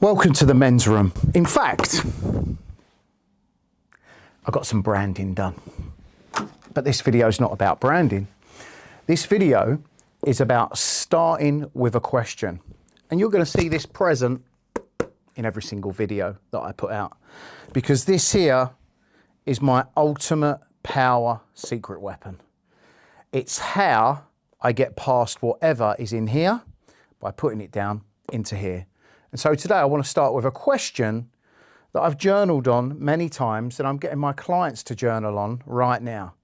Welcome to the men's room. In fact, I got some branding done, but this video is not about branding. This video is about starting with a question. And you're going to see this present in every single video that I put out, because this here is my ultimate power secret weapon. It's how I get past whatever is in here by putting it down into here. And so today I want to start with a question that I've journaled on many times and I'm getting my clients to journal on right now.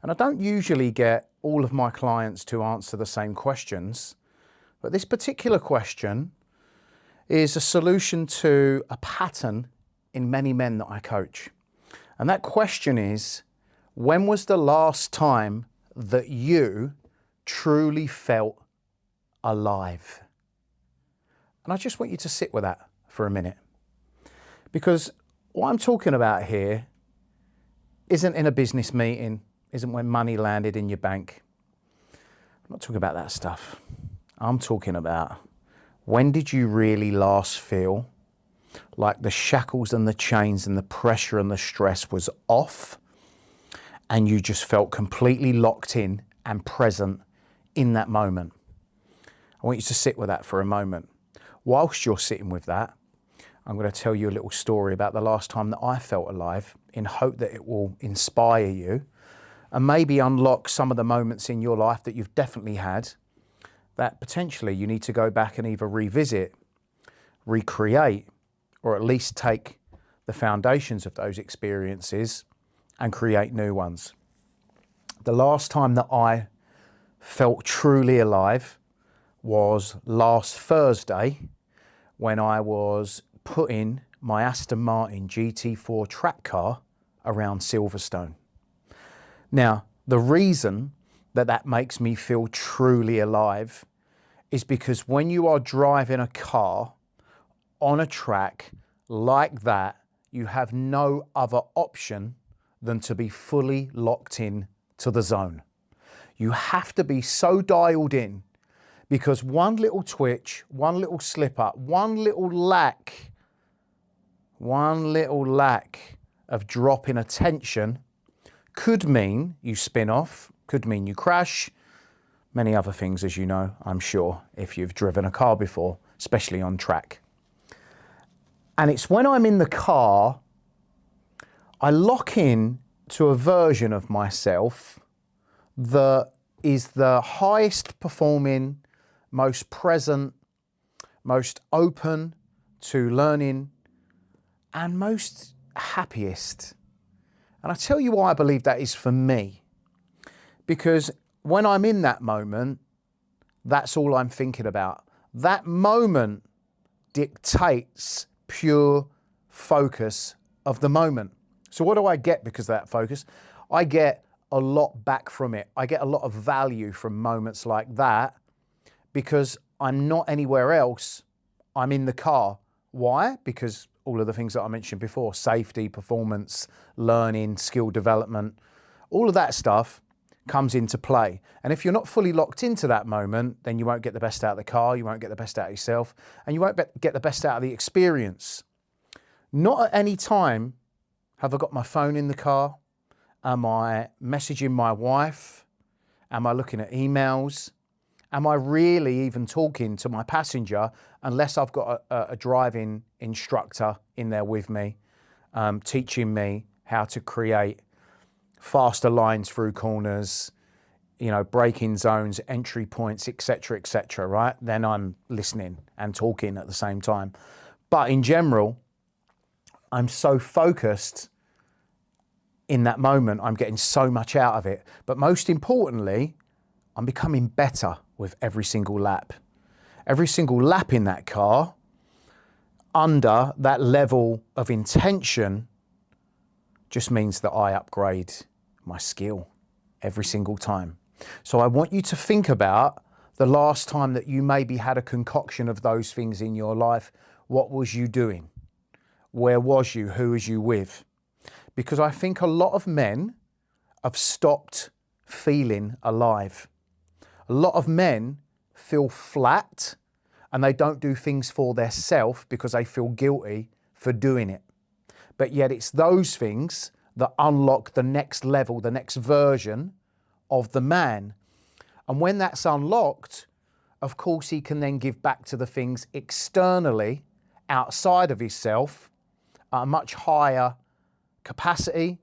And I don't usually get all of my clients to answer the same questions, but this particular question is a solution to a pattern in many men that I coach. And that question is, when was the last time that you truly felt alive? And I just want you to sit with that for a minute, because what I'm talking about here isn't in a business meeting, isn't when money landed in your bank. I'm not talking about that stuff. I'm talking about, when did you really last feel like the shackles and the chains and the pressure and the stress was off and you just felt completely locked in and present in that moment? I want you to sit with that for a moment. Whilst you're sitting with that, I'm going to tell you a little story about the last time that I felt alive, in hope that it will inspire you and maybe unlock some of the moments in your life that you've definitely had that potentially you need to go back and either revisit, recreate, or at least take the foundations of those experiences and create new ones. The last time that I felt truly alive was last Thursday, when I was putting my Aston Martin GT4 track car around Silverstone. Now, the reason that that makes me feel truly alive is because when you are driving a car on a track like that, you have no other option than to be fully locked in to the zone. You have to be so dialed in, because one little twitch, one little slip up, one little lack of drop in attention could mean you spin off, could mean you crash, many other things, as you know, I'm sure, if you've driven a car before, especially on track. And it's when I'm in the car, I lock in to a version of myself that is the highest performing, most present, most open to learning, and most happiest. And I tell you why I believe that is for me. Because when I'm in that moment, that's all I'm thinking about. That moment dictates pure focus of the moment. So what do I get because of that focus? I get a lot back from it. I get a lot of value from moments like that, because I'm not anywhere else. I'm in the car. Why? Because all of the things that I mentioned before, safety, performance, learning, skill development, all of that stuff comes into play. And if you're not fully locked into that moment, then you won't get the best out of the car, you won't get the best out of yourself, and you won't get the best out of the experience. Not at any time have I got my phone in the car. Am I messaging my wife? Am I looking at emails? Am I really even talking to my passenger, unless I've got a driving instructor in there with me, teaching me how to create faster lines through corners, braking zones, entry points, etc., right? Then I'm listening and talking at the same time. But in general, I'm so focused in that moment, I'm getting so much out of it. But most importantly, I'm becoming better with every single lap. Every single lap in that car, under that level of intention, just means that I upgrade my skill every single time. So I want you to think about the last time that you maybe had a concoction of those things in your life. What was you doing? Where was you? Who was you with? Because I think a lot of men have stopped feeling alive. A lot of men feel flat and they don't do things for their self because they feel guilty for doing it. But yet it's those things that unlock the next level, the next version of the man. And when that's unlocked, of course, he can then give back to the things externally outside of himself at a much higher capacity.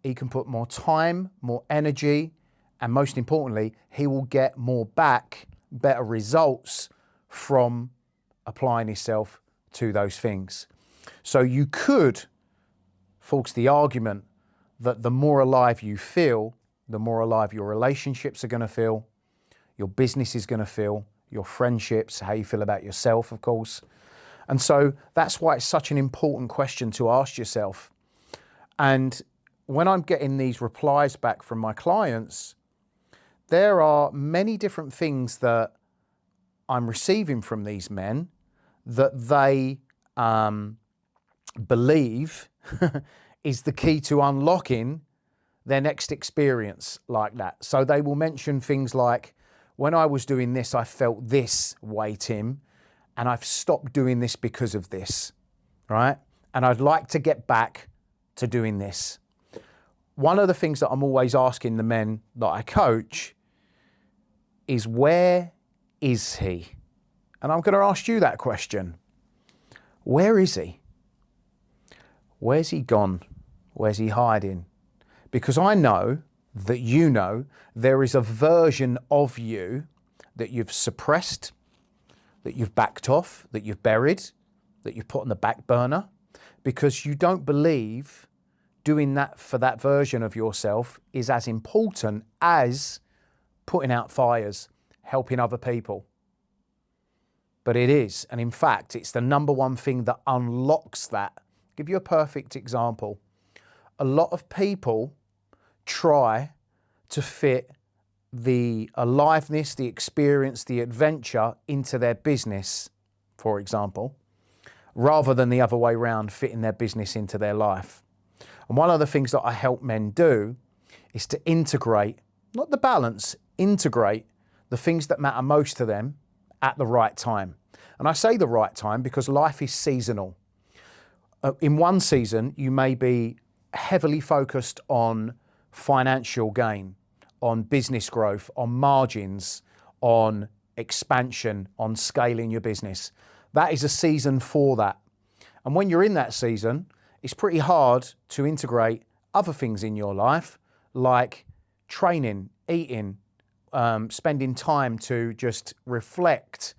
He can put more time, more energy, and most importantly, he will get more back, better results from applying himself to those things. So you could force the argument that the more alive you feel, the more alive your relationships are going to feel, your business is going to feel, your friendships, how you feel about yourself, of course. And so that's why it's such an important question to ask yourself. And when I'm getting these replies back from my clients, there are many different things that I'm receiving from these men that they believe is the key to unlocking their next experience like that. So they will mention things like, when I was doing this, I felt this way, Tim, and I've stopped doing this because of this, right? And I'd like to get back to doing this. One of the things that I'm always asking the men that I coach is, where is he? And I'm going to ask you that question. Where is he? Where's he gone? Where's he hiding? Because I know that you know there is a version of you that you've suppressed, that you've backed off, that you've buried, that you've put on the back burner, because you don't believe doing that for that version of yourself is as important as putting out fires, helping other people. But it is, and in fact, it's the number one thing that unlocks that. I'll give you a perfect example. A lot of people try to fit the aliveness, the experience, the adventure into their business, for example, rather than the other way around, fitting their business into their life. And one of the things that I help men do is to integrate, not the balance, integrate the things that matter most to them at the right time. And I say the right time because life is seasonal. In one season, you may be heavily focused on financial gain, on business growth, on margins, on expansion, on scaling your business. That is a season for that. And when you're in that season, it's pretty hard to integrate other things in your life, like training, eating, spending time to just reflect,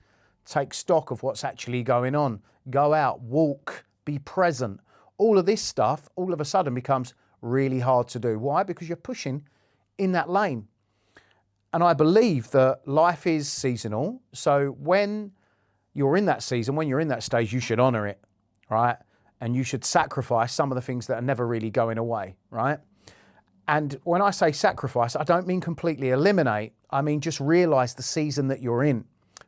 take stock of what's actually going on, go out, walk, be present. All of this stuff all of a sudden becomes really hard to do. Why? Because you're pushing in that lane. And I believe that life is seasonal. So when you're in that season, when you're in that stage, you should honor it, right? And you should sacrifice some of the things that are never really going away, right? And when I say sacrifice, I don't mean completely eliminate. I mean just realize the season that you're in.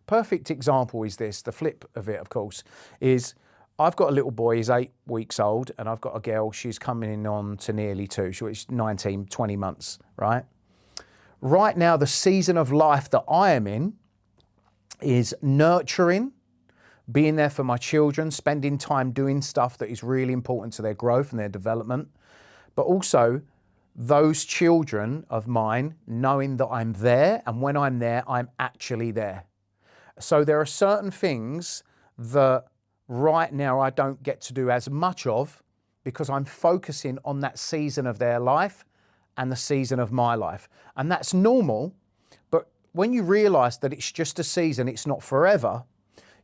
Perfect example is this, the flip of it, of course, is I've got a little boy, he's 8 weeks old, and I've got a girl, she's coming in on to nearly 2, she's 19, 20 months, right? Right now, the season of life that I am in is nurturing, being there for my children, spending time doing stuff that is really important to their growth and their development, but also those children of mine knowing that I'm there, and when I'm there, I'm actually there. So there are certain things that right now I don't get to do as much of because I'm focusing on that season of their life and the season of my life. And that's normal, but when you realize that it's just a season, it's not forever,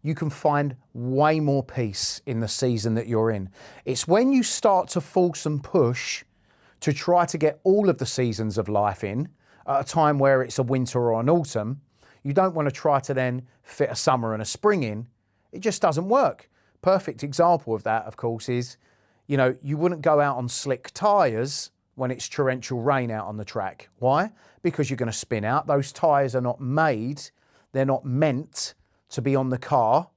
you can find way more peace in the season that you're in. It's when you start to force and push to try to get all of the seasons of life in at a time where it's a winter or an autumn. You don't want to try to then fit a summer and a spring in. It just doesn't work. Perfect example of that, of course, is, you know, you wouldn't go out on slick tyres when it's torrential rain out on the track. Why? Because you're going to spin out. Those tyres are not made, they're not meant to be on the car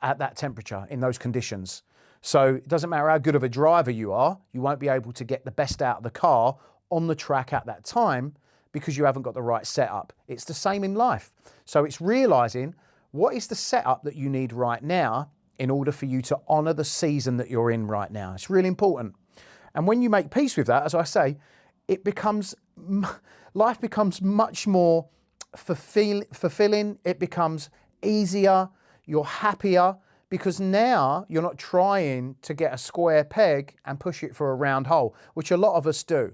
at that temperature, in those conditions. So it doesn't matter how good of a driver you are, you won't be able to get the best out of the car on the track at that time because you haven't got the right setup. It's the same in life. So it's realizing What is the setup that you need right now in order for you to honor the season that you're in right now? It's really important. And when you make peace with that, as I say, life becomes much more fulfilling. It becomes easier. You're happier because now you're not trying to get a square peg and push it for a round hole, which a lot of us do.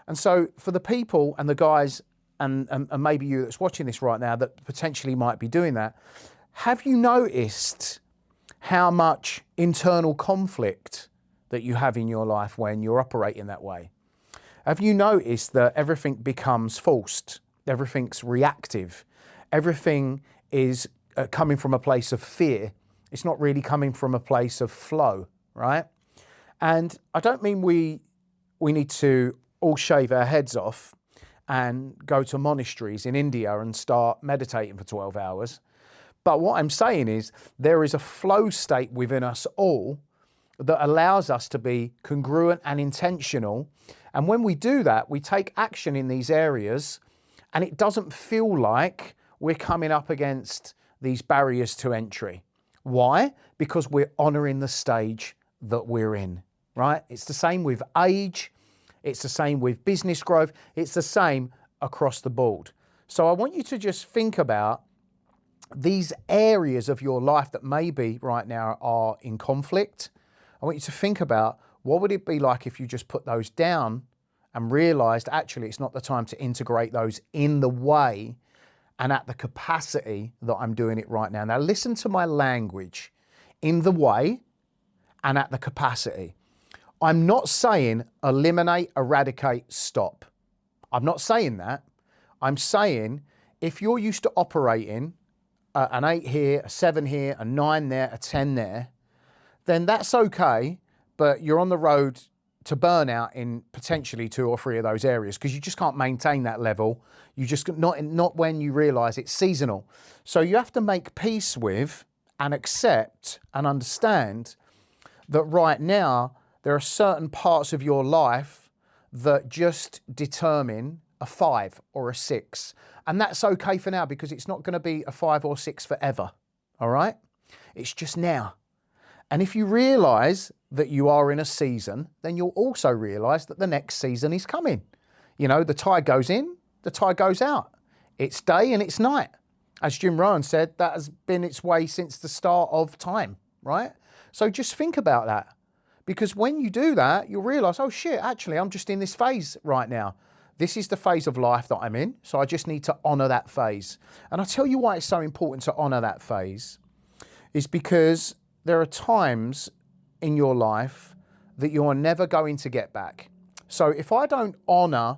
And so for the people and the guys and maybe you that's watching this right now that potentially might be doing that, have you noticed how much internal conflict that you have in your life when you're operating that way? Have you noticed that everything becomes forced? Everything's reactive. Everything is coming from a place of fear. It's not really coming from a place of flow, right? And I don't mean we need to all shave our heads off and go to monasteries in India and start meditating for 12 hours. But what I'm saying is there is a flow state within us all that allows us to be congruent and intentional. And when we do that, we take action in these areas and it doesn't feel like we're coming up against these barriers to entry. Why? Because we're honoring the stage that we're in, right? It's the same with age. It's the same with business growth. It's the same across the board. So I want you to just think about these areas of your life that maybe right now are in conflict. I want you to think about what would it be like if you just put those down and realized actually it's not the time to integrate those in the way and at the capacity that I'm doing it right now. Now listen to my language, in the way and at the capacity. I'm not saying eliminate, eradicate, stop. I'm not saying that. I'm saying if you're used to operating an 8 here, a 7 here, a 9 there, a 10 there, then that's okay, but you're on the road to burnout in potentially 2 or 3 of those areas because you just can't maintain that level. You just not when you realize it's seasonal. So you have to make peace with and accept and understand that right now there are certain parts of your life that just determine a 5 or a 6. And that's okay for now because it's not going to be a 5 or 6 forever. All right? It's just now. And if you realize that you are in a season, then you'll also realize that the next season is coming. You know, the tide goes in, the tide goes out. It's day and it's night. As Jim Rohn said, that has been its way since the start of time, right? So just think about that. Because when you do that, you'll realize, oh shit, actually, I'm just in this phase right now. This is the phase of life that I'm in. So I just need to honor that phase. And I'll tell you why it's so important to honor that phase is because there are times in your life that you're never going to get back. So if I don't honor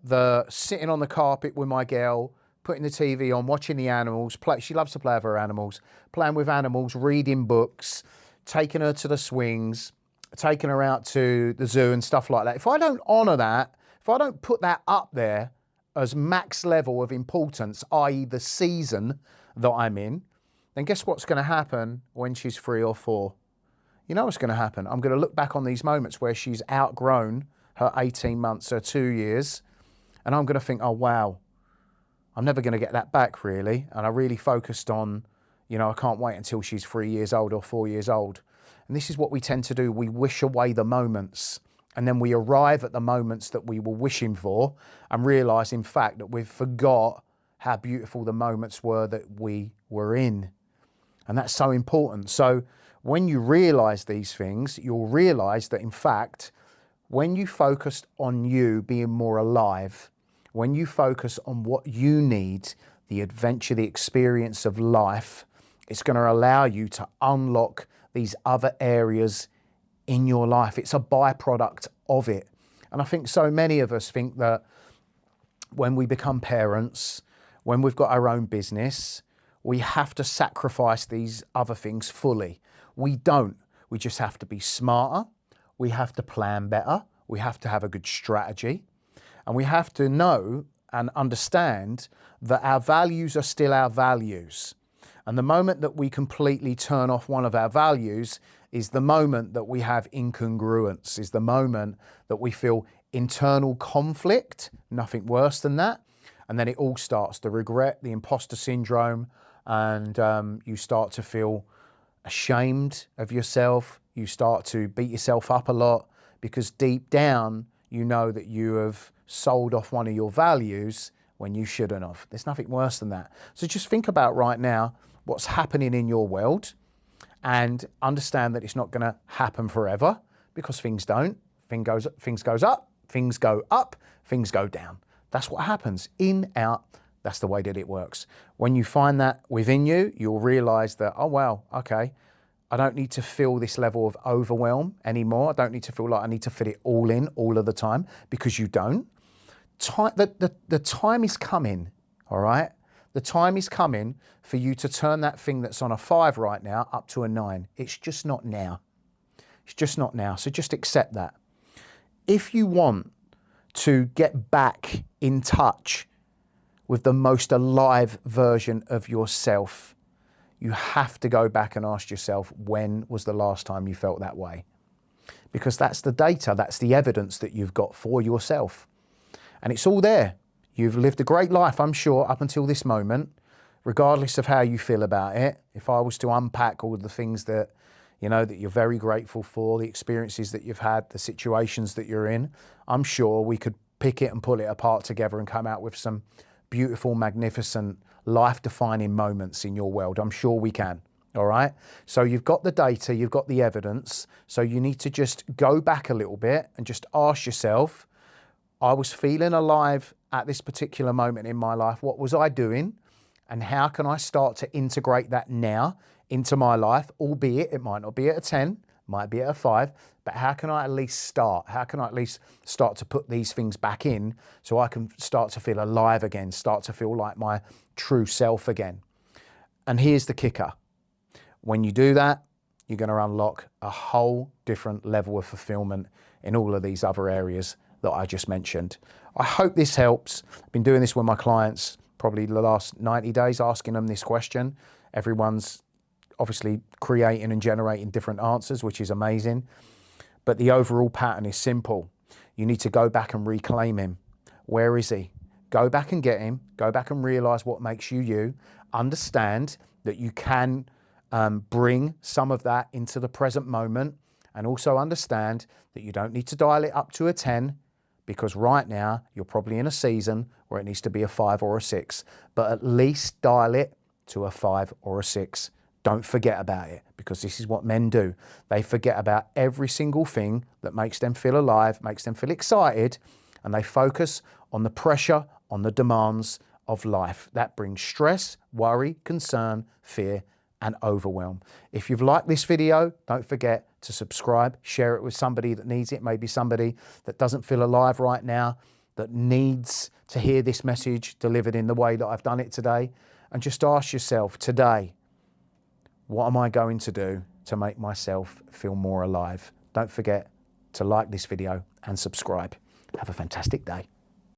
the sitting on the carpet with my girl, putting the TV on, watching the animals, she loves to play with her animals, playing with animals, reading books, taking her to the swings, taking her out to the zoo and stuff like that. If I don't honor that, if I don't put that up there as max level of importance, i.e. the season that I'm in, then guess what's going to happen when she's 3 or 4? You know what's going to happen. I'm going to look back on these moments where she's outgrown her 18 months, her 2 years, and I'm going to think, oh, wow, I'm never going to get that back, really. And I really focused on, you know, I can't wait until she's 3 years old or 4 years old. And this is what we tend to do. We wish away the moments, and then we arrive at the moments that we were wishing for and realize, in fact, that we've forgot how beautiful the moments were that we were in. And that's so important. So when you realize these things, you'll realize that, in fact, when you focused on you being more alive, when you focus on what you need, the adventure, the experience of life, it's going to allow you to unlock these other areas in your life. It's a byproduct of it. And I think so many of us think that when we become parents, when we've got our own business, we have to sacrifice these other things fully. We don't. We just have to be smarter. We have to plan better. We have to have a good strategy. And we have to know and understand that our values are still our values. And the moment that we completely turn off one of our values is the moment that we have incongruence, is the moment that we feel internal conflict, nothing worse than that. And then it all starts, the regret, the imposter syndrome, and you start to feel ashamed of yourself. You start to beat yourself up a lot because deep down, you know that you have sold off one of your values when you shouldn't have. There's nothing worse than that. So just think about right now what's happening in your world and understand that it's not going to happen forever, because things don't. Things go up, things go up, things go down. That's what happens. In, out, that's the way that it works. When you find that within you, you'll realize that, oh, wow, okay, I don't need to feel this level of overwhelm anymore. I don't need to feel like I need to fit it all in all of the time, because you don't. The time is coming, all right? The time is coming for you to turn that thing that's on a 5 right now up to a 9. It's just not now. It's just not now. So just accept that. If you want to get back in touch with the most alive version of yourself, you have to go back and ask yourself, when was the last time you felt that way? Because that's the data, that's the evidence that you've got for yourself. And it's all there. You've lived a great life, I'm sure, up until this moment, regardless of how you feel about it. If I was to unpack all the things that, you know, that you're very grateful for, the experiences that you've had, the situations that you're in, I'm sure we could pick it and pull it apart together and come out with some beautiful, magnificent, life-defining moments in your world. I'm sure we can, all right? So you've got the data, you've got the evidence, so you need to just go back a little bit and just ask yourself, I was feeling alive at this particular moment in my life. What was I doing? And how can I start to integrate that now into my life? Albeit it might not be at a 10, might be at a 5, but how can I at least start? How can I at least start to put these things back in so I can start to feel alive again, start to feel like my true self again? And here's the kicker. When you do that, you're going to unlock a whole different level of fulfillment in all of these other areas that I just mentioned. I hope this helps. I've been doing this with my clients probably the last 90 days, asking them this question. Everyone's obviously creating and generating different answers, which is amazing. But the overall pattern is simple. You need to go back and reclaim him. Where is he? Go back and get him. Go back and realize what makes you you. Understand that you can bring some of that into the present moment, and also understand that you don't need to dial it up to a 10, because right now you're probably in a season where it needs to be a 5 or a 6, but at least dial it to a 5 or a 6. Don't forget about it, because this is what men do. They forget about every single thing that makes them feel alive, makes them feel excited, and they focus on the pressure, on the demands of life. That brings stress, worry, concern, fear, and overwhelm. If you've liked this video, don't forget to subscribe, share it with somebody that needs it, maybe somebody that doesn't feel alive right now, that needs to hear this message delivered in the way that I've done it today. And just ask yourself today, what am I going to do to make myself feel more alive? Don't forget to like this video and subscribe. Have a fantastic day.